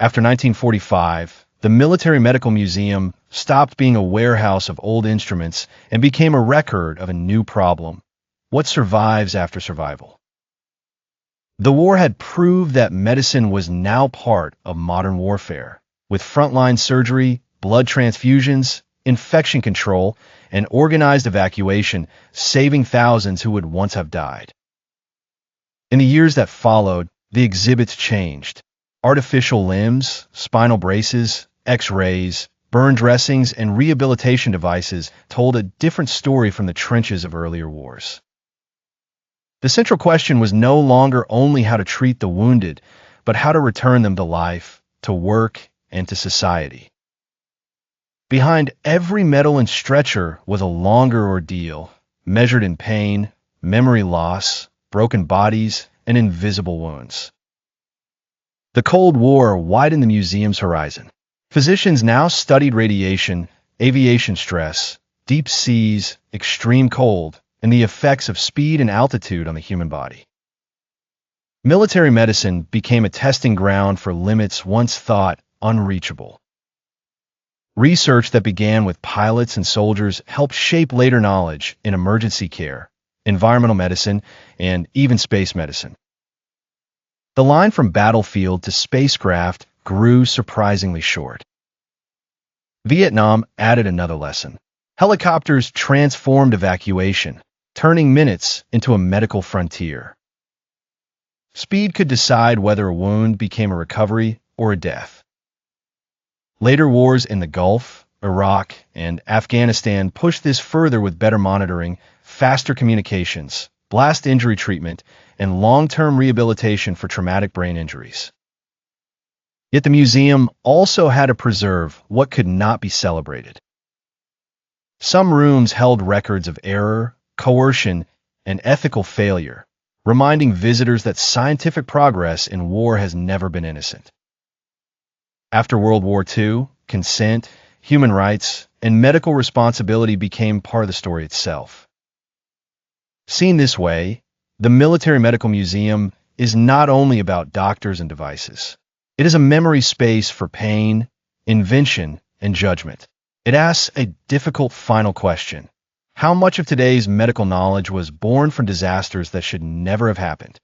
After 1945, the Military Medical Museum stopped being a warehouse of old instruments and became a record of a new problem: what survives after survival? The war had proved that medicine was now part of modern warfare, with frontline surgery, blood transfusions, infection control, and organized evacuation saving thousands who would once have died. In the years that followed, the exhibits changed. Artificial limbs, spinal braces, X-rays, burn dressings, and rehabilitation devices told a different story from the trenches of earlier wars. The central question was no longer only how to treat the wounded, but how to return them to life, to work, and to society. Behind every medal and stretcher was a longer ordeal, measured in pain, memory loss, broken bodies, and invisible wounds. The Cold War widened the museum's horizon. Physicians now studied radiation, aviation stress, deep seas, extreme cold, and the effects of speed and altitude on the human body. Military medicine became a testing ground for limits once thought unreachable. Research that began with pilots and soldiers helped shape later knowledge in emergency care, environmental medicine, and even space medicine. The line from battlefield to spacecraft grew surprisingly short. Vietnam added another lesson. Helicopters transformed evacuation, turning minutes into a medical frontier. Speed could decide whether a wound became a recovery or a death. Later wars in the Gulf, Iraq, and Afghanistan pushed this further with better monitoring, faster communications, blast injury treatment, and long-term rehabilitation for traumatic brain injuries. Yet the museum also had to preserve what could not be celebrated. Some rooms held records of error, coercion, and ethical failure, reminding visitors that scientific progress in war has never been innocent. After World War II, consent, human rights, and medical responsibility became part of the story itself. Seen this way, the Military Medical Museum is not only about doctors and devices. It is a memory space for pain, invention, and judgment. It asks a difficult final question: how much of today's medical knowledge was born from disasters that should never have happened?